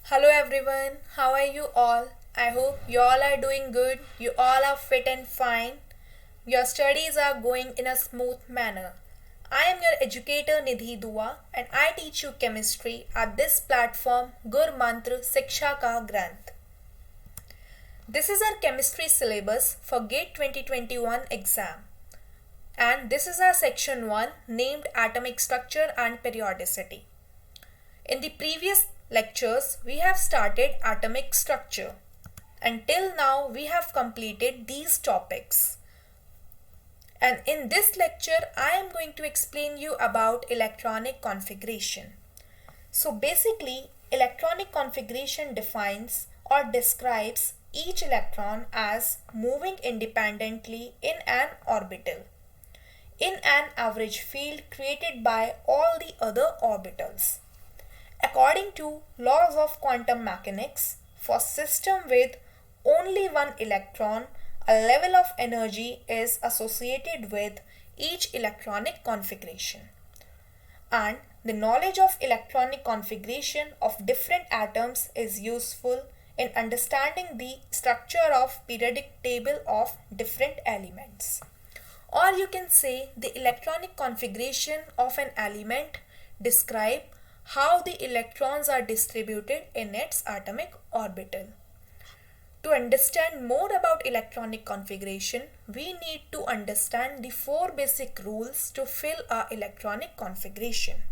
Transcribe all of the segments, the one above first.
Hello everyone, how are you all? I hope you all are doing good, you all are fit and fine. Your studies are going in a smooth manner. I am your educator Nidhi Dua and I teach you chemistry at this platform Gurmantra Shiksha Ka Granth. This is our chemistry syllabus for GATE 2021 exam. And this is our section 1 named Atomic Structure and Periodicity. In the previous lectures, we have started atomic structure. Until now, we have completed these topics. And in this lecture, I am going to explain you about electronic configuration. So basically, electronic configuration defines or describes each electron as moving independently in an orbital, in an average field created by all the other orbitals. According to laws of quantum mechanics, for system with only one electron, a level of energy is associated with each electronic configuration. And the knowledge of electronic configuration of different atoms is useful in understanding the structure of periodic table of different elements. Or you can say the electronic configuration of an element describe how the electrons are distributed in its atomic orbital. To understand more about electronic configuration, we need to understand the 4 basic rules to fill our electronic configuration.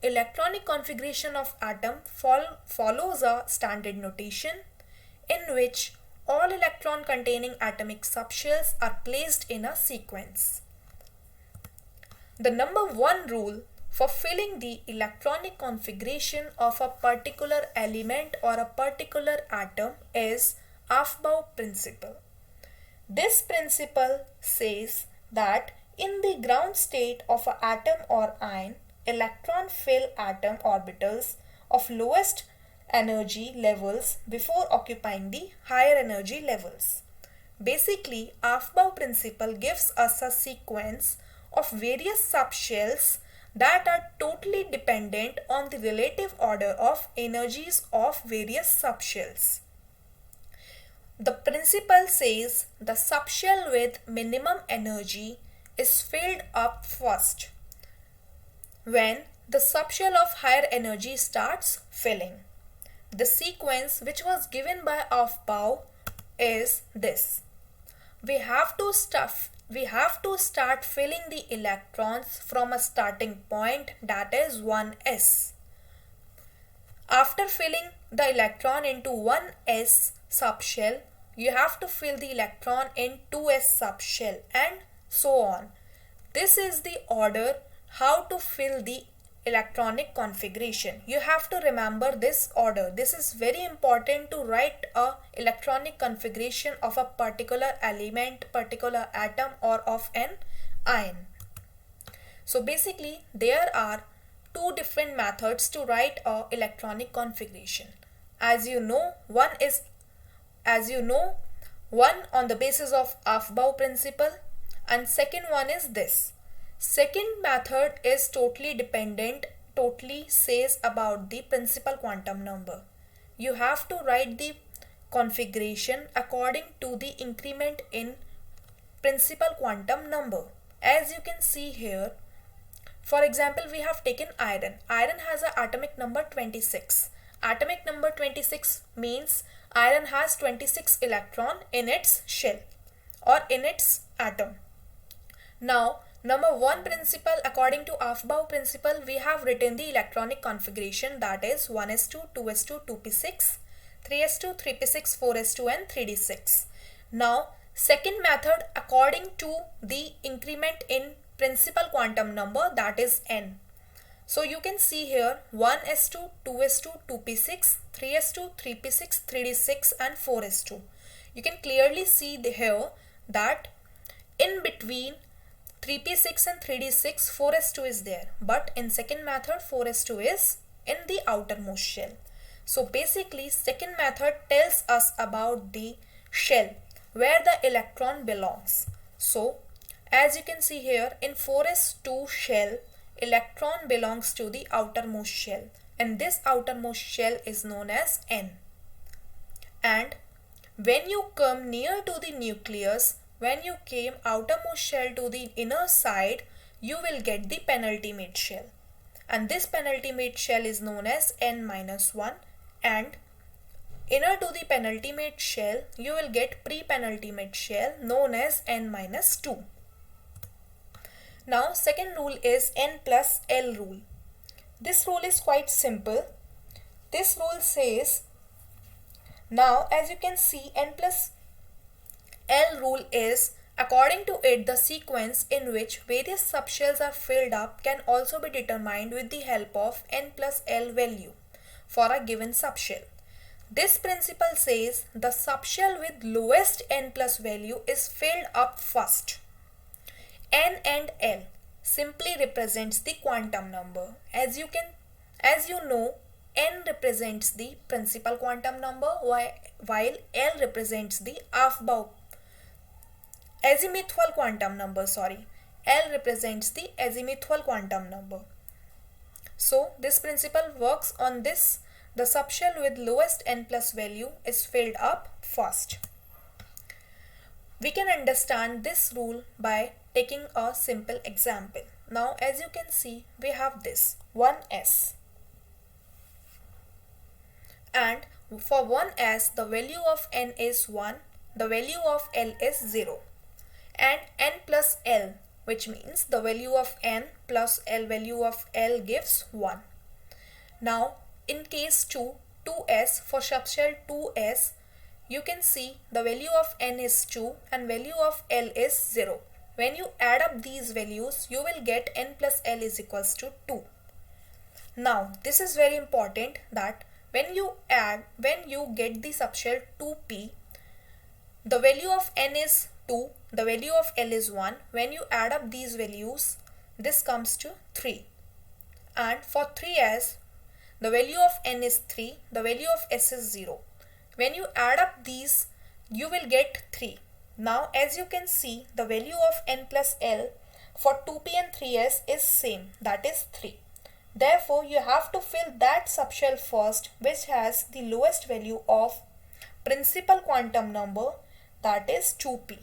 Electronic configuration of atom follows a standard notation in which all electron containing atomic subshells are placed in a sequence. The number 1 rule for filling the electronic configuration of a particular element or a particular atom is Aufbau principle. This principle says that in the ground state of an atom or ion, electron fill atom orbitals of lowest energy levels before occupying the higher energy levels. Basically, Aufbau principle gives us a sequence of various subshells that are totally dependent on the relative order of energies of various subshells. The principle says the subshell with minimum energy is filled up first when the subshell of higher energy starts filling. The sequence which was given by Aufbau is this. We have to start filling the electrons from a starting point, that is 1s. After filling the electron into 1s subshell, you have to fill the electron in 2s subshell and so on. This is the order how to fill the electronic configuration. You have to remember this order. This is very important to write a electronic configuration of a particular element, particular atom or of an ion. So basically there are 2 different methods to write a electronic configuration. As you know, one on the basis of Aufbau principle and second one is this. Second method is totally says about the principal quantum number. You have to write the configuration according to the increment in principal quantum number. As you can see here, for example, we have taken iron. Iron has an atomic number 26. Atomic number 26 means iron has 26 electron in its shell or in its atom. Now, number 1 principle, according to Aufbau principle, we have written the electronic configuration, that is 1s2, 2s2, 2p6, 3s2, 3p6, 4s2 and 3d6. Now, second method according to the increment in principal quantum number, that is n. So you can see here 1s2, 2s2, 2p6, 3s2, 3p6, 3d6 and 4s2. You can clearly see here that in between 3p6 and 3d6 4s2 is there, but in second method 4s2 is in the outermost shell. So basically second method tells us about the shell where the electron belongs. So as you can see here in 4s2 shell, electron belongs to the outermost shell and this outermost shell is known as N. And when you come near to the nucleus, when you came outermost shell to the inner side, you will get the penultimate shell. And this penultimate shell is known as N-1, and inner to the penultimate shell, you will get pre-penultimate shell known as N-2. Now, second rule is N plus L rule. This rule is quite simple. This rule says, now as you can see, N plus L rule is, according to it, the sequence in which various subshells are filled up can also be determined with the help of N plus L value for a given subshell. This principle says the subshell with lowest N plus value is filled up first. N and L simply represents the quantum number. As you know, N represents the principal quantum number while L represents the Aufbau azimuthal quantum number. L represents the azimuthal quantum number. So this principle works on this. The subshell with lowest N plus value is filled up first. We can understand this rule by taking a simple example. Now as you can see, we have this 1s, and for 1s the value of N is 1, the value of L is 0, and N plus L, which means the value of N plus L value of L gives 1. Now in case 2s, for subshell 2s, you can see the value of N is 2 and value of L is 0. When you add up these values, you will get N plus L is equals to 2. Now this is very important that when you get the subshell 2p, the value of N is 2, the value of L is 1. When you add up these values, this comes to 3. And for 3s, the value of N is 3, the value of S is 0. When you add up these, you will get 3. Now as you can see, the value of N plus L for 2p and 3s is same, that is 3. Therefore you have to fill that subshell first which has the lowest value of principal quantum number, that is 2p,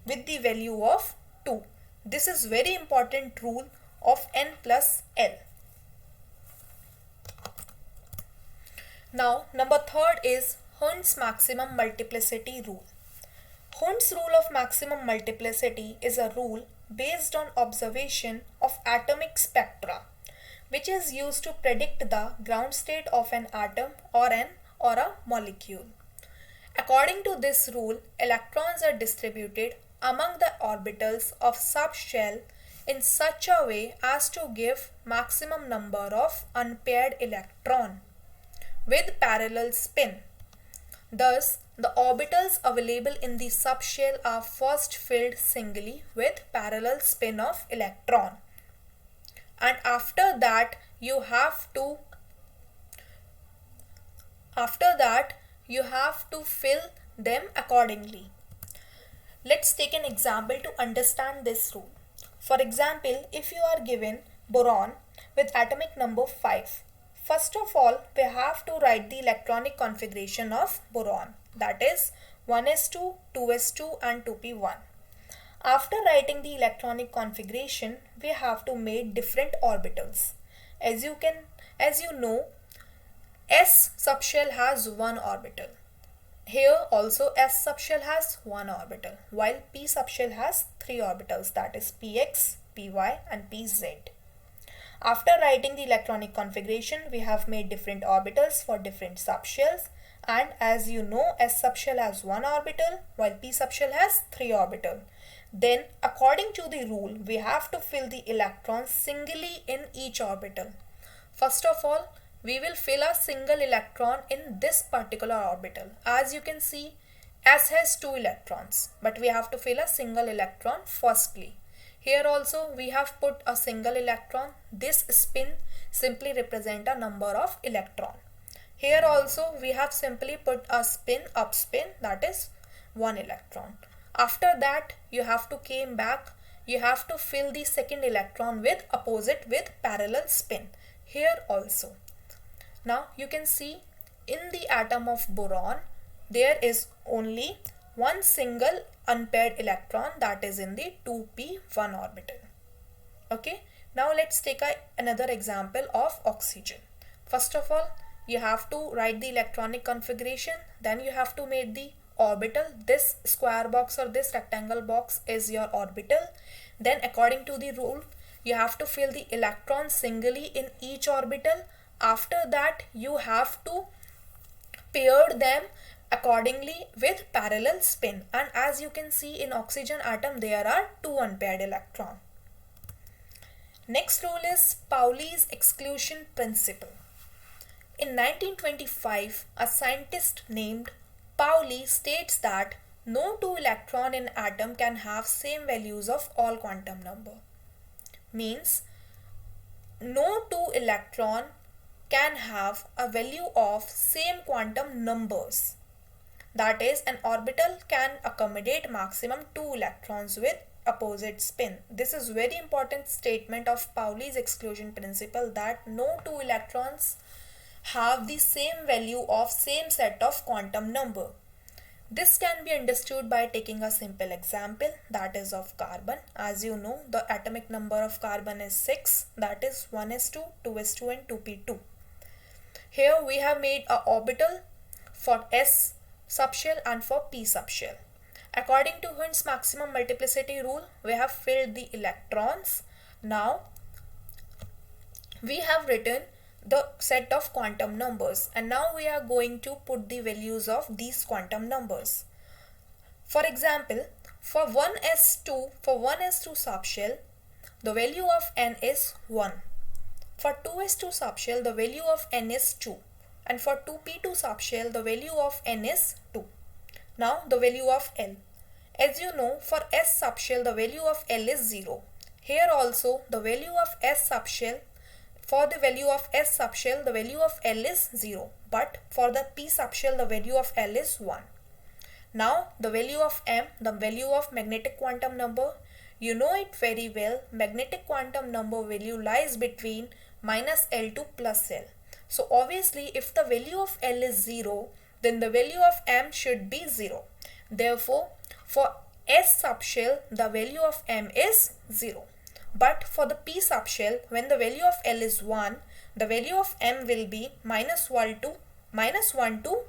with the value of 2. This is very important rule of N plus L. Now number third is HUND'S maximum multiplicity rule. HUND'S rule of maximum multiplicity is a rule based on observation of atomic spectra, which is used to predict the ground state of an atom or a molecule. According to this rule, electrons are distributed among the orbitals of subshell in such a way as to give maximum number of unpaired electron with parallel spin. Thus, the orbitals available in the subshell are first filled singly with parallel spin of electron, and after that you have to fill them accordingly. Let's take an example to understand this rule. For example, if you are given boron with atomic number 5, first of all we have to write the electronic configuration of boron, that is 1s2, 2s2 and 2p1. After writing the electronic configuration, we have to make different orbitals. As you know, S subshell has one orbital. Here also S subshell has one orbital, while P subshell has three orbitals, that is px, py and pz. After writing the electronic configuration, we have made different orbitals for different subshells, and as you know, S subshell has one orbital while P subshell has three orbitals. Then according to the rule, we have to fill the electrons singly in each orbital. First of all, we will fill a single electron in this particular orbital. As you can see, S has 2 electrons, but we have to fill a single electron firstly. Here also we have put a single electron. This spin simply represent a number of electron. Here also we have simply put a spin, up spin, that is 1 electron. After that you have to came back, you have to fill the second electron with opposite with parallel spin. Here also Now you can see in the atom of boron there is only one single unpaired electron, that is in the 2p1 orbital. Okay, now let's take another example of oxygen. First of all, you have to write the electronic configuration, then you have to make the orbital. This square box or this rectangle box is your orbital. Then according to the rule, you have to fill the electrons singly in each orbital. After that, you have to pair them accordingly with parallel spin, and as you can see in oxygen atom there are two unpaired electrons. Next rule is Pauli's exclusion principle. In 1925, a scientist named Pauli states that no two electron in atom can have same values of all quantum number. Means no two electron can have a value of same quantum numbers. That is, an orbital can accommodate maximum 2 electrons with opposite spin. This is very important statement of Pauli's exclusion principle, that no two electrons have the same value of same set of quantum number. This can be understood by taking a simple example, that is of carbon. As you know, the atomic number of carbon is 6, that is 1s2, 2s2 and 2p2. Here we have made a orbital for S subshell and for P subshell. According to HUND'S maximum multiplicity rule, we have filled the electrons. Now we have written the set of quantum numbers, and now we are going to put the values of these quantum numbers. For example, for 1s2 subshell, the value of n is 1. For 2s2 subshell, the value of n is 2. And for 2p2 subshell, the value of n is 2. Now the value of L. As you know, for S subshell, the value of L is 0. Here also, the value of S subshell, for the value of S subshell, the value of L is 0. But for the P subshell, the value of L is 1. Now the value of M, the value of magnetic quantum number, you know it very well. Magnetic quantum number value lies between minus L to plus L. So obviously, if the value of L is 0, then the value of M should be 0. Therefore, for S subshell, the value of M is 0. But for the P subshell, when the value of L is 1, the value of M will be minus 1 to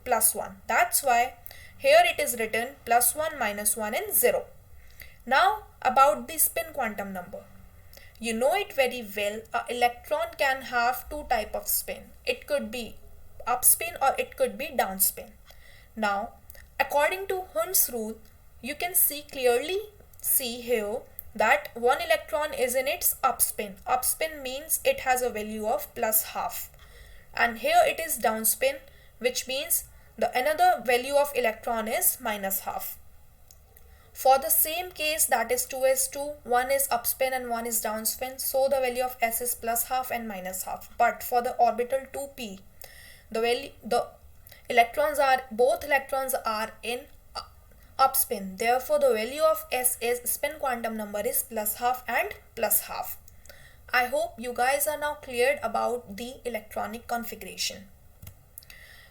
plus 1. That's why here it is written plus 1, minus 1 and 0. Now about the spin quantum number. You know it very well, an electron can have two types of spin. It could be up spin or it could be down spin. Now, according to HUND'S rule, you can clearly see here that one electron is in its up spin. Up spin means it has a value of plus half. And here it is down spin, which means the another value of electron is minus half. For the same case, that is 2s2, one is up spin and one is down spin, so the value of S is plus half and minus half. But for the orbital 2p, both electrons are in up spin. Therefore, the value of S is spin quantum number is plus half and plus half. I hope you guys are now cleared about the electronic configuration.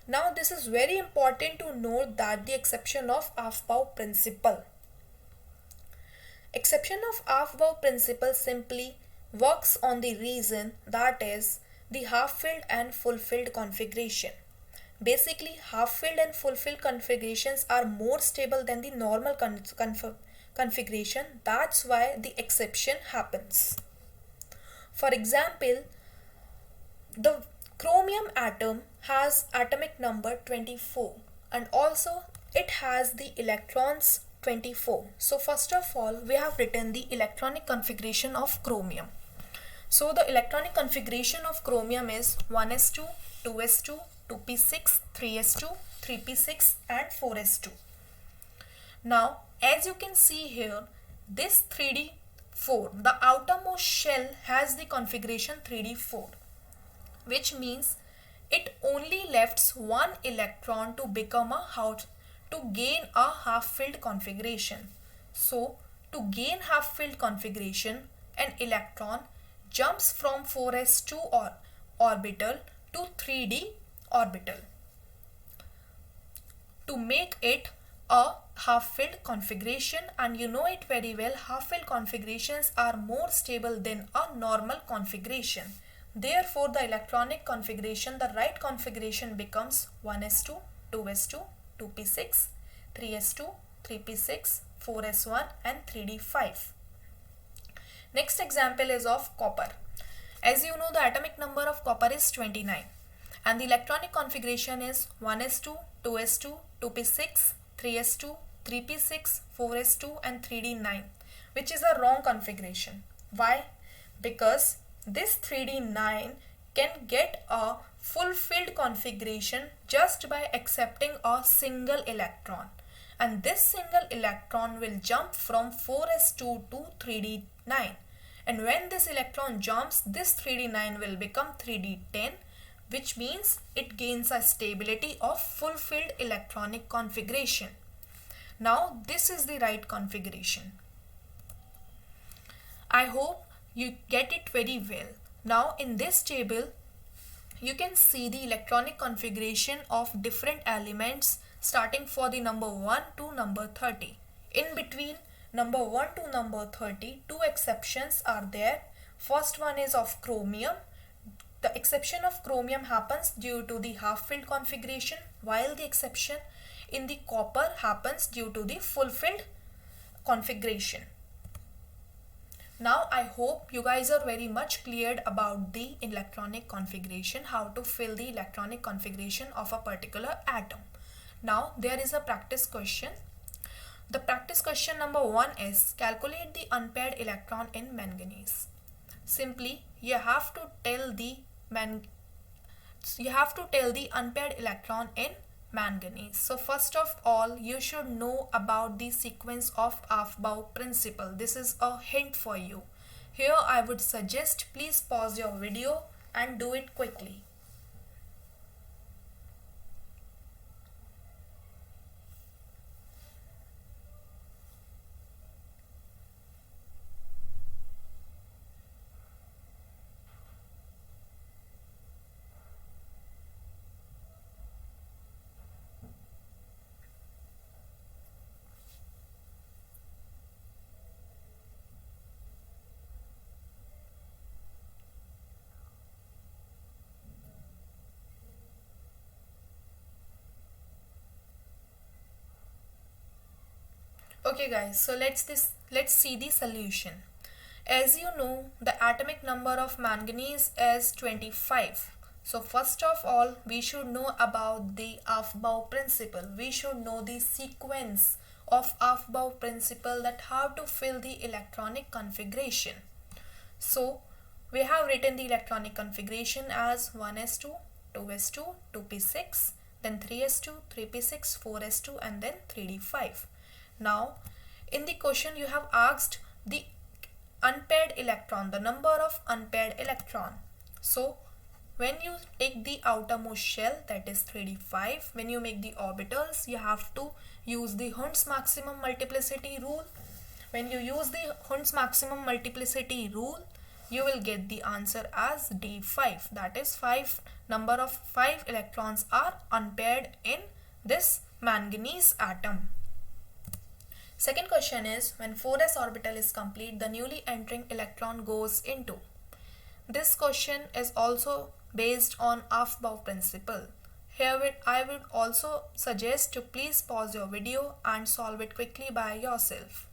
Now, this is very important to note that the exception of Aufbau principle. Exception of Aufbau principle simply works on the reason, that is the half-filled and full-filled configuration. Basically, half-filled and full-filled configurations are more stable than the normal configuration. That's why the exception happens. For example, the chromium atom has atomic number 24 and also it has the electrons 24. So first of all, we have written the electronic configuration of chromium. So the electronic configuration of chromium is 1s2, 2s2, 2p6, 3s2, 3p6 and 4s2. Now, as you can see here, this 3d4, the outermost shell has the configuration 3d4, which means it only lefts one electron to become to gain a half-filled configuration. So, to gain half-filled configuration, an electron jumps from 4s2 orbital to 3D orbital to make it a half-filled configuration, and you know it very well, half-filled configurations are more stable than a normal configuration. Therefore, the electronic configuration, the right configuration becomes 1s2, 2s2, 2p6, 3s2, 3p6, 4s1 and 3d5. Next example is of copper. As you know, the atomic number of copper is 29 and the electronic configuration is 1s2, 2s2, 2p6, 3s2, 3p6, 4s2 and 3d9, which is a wrong configuration. Why? Because this 3d9 can get a fulfilled configuration just by accepting a single electron, and this single electron will jump from 4s2 to 3d9, and when this electron jumps, this 3d9 will become 3d10, which means it gains a stability of fulfilled electronic configuration. Now this is the right configuration. I hope you get it very well. Now in this table you can see the electronic configuration of different elements starting for the number 1 to number 30. In between number 1 to number 30, two exceptions are there. First one is of chromium. The exception of chromium happens due to the half-filled configuration, while the exception in the copper happens due to the fulfilled configuration. Now I hope you guys are very much cleared about the electronic configuration, how to fill the electronic configuration of a particular atom. Now there is a practice question. The practice question number 1 is calculate the unpaired electron in manganese. Simply you have to tell the unpaired electron in manganese. So first of all, you should know about the sequence of Aufbau principle. This is a hint for you. Here I would suggest please pause your video and do it quickly. Okay guys, so let's see the solution. As you know, the atomic number of manganese is 25. So first of all, we should know about the Aufbau principle. We should know the sequence of Aufbau principle, that how to fill the electronic configuration. So we have written the electronic configuration as 1s2, 2s2, 2p6, then 3s2, 3p6, 4s2 and then 3d5. Now in the question you have asked the unpaired electron, the number of unpaired electron. So when you take the outermost shell, that is 3d5, when you make the orbitals, you have to use the HUND'S maximum multiplicity rule. When you use the HUND'S maximum multiplicity rule, you will get the answer as d5, that is number of 5 electrons are unpaired in this manganese atom. Second question is, when 4s orbital is complete, the newly entering electron goes into. This question is also based on Aufbau principle. Here I would also suggest to please pause your video and solve it quickly by yourself.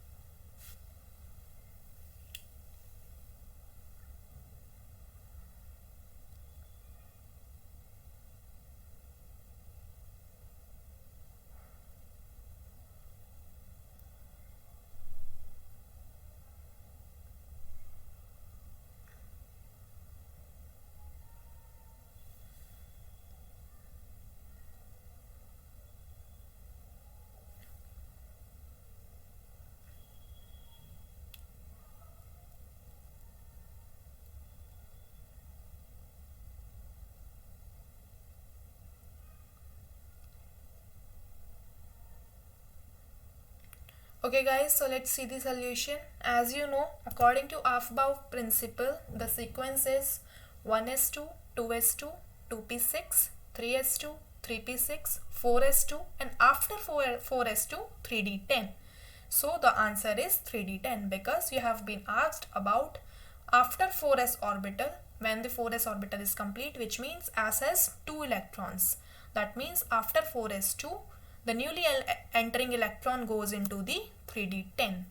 Okay guys, so let's see the solution. As you know, according to Aufbau principle, the sequence is 1s2, 2s2, 2p6, 3s2, 3p6, 4s2, and after 4s2, 3d10. So the answer is 3d10 because you have been asked about after 4s orbital, when the 4s orbital is complete, which means S has 2 electrons. That means after 4s2, the newly entering electron goes into the 3d10.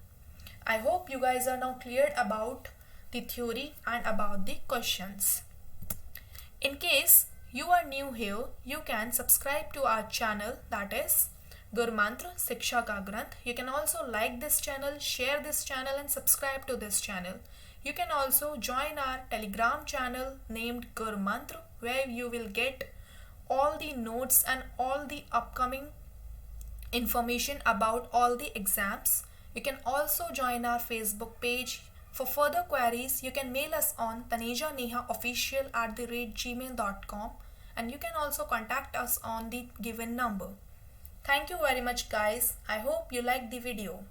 I hope you guys are now cleared about the theory and about the questions. In case you are new here, you can subscribe to our channel, that is Gurmantra Shiksha Ka Granth. You can also like this channel, share this channel and subscribe to this channel. You can also join our Telegram channel named Gurmantra, where you will get all the notes and all the upcoming information about all the exams. You can also join our Facebook page. For further queries, you can mail us on tanejanehaofficial@gmail.com, and you can also contact us on the given number. Thank you very much guys. I hope you liked the video.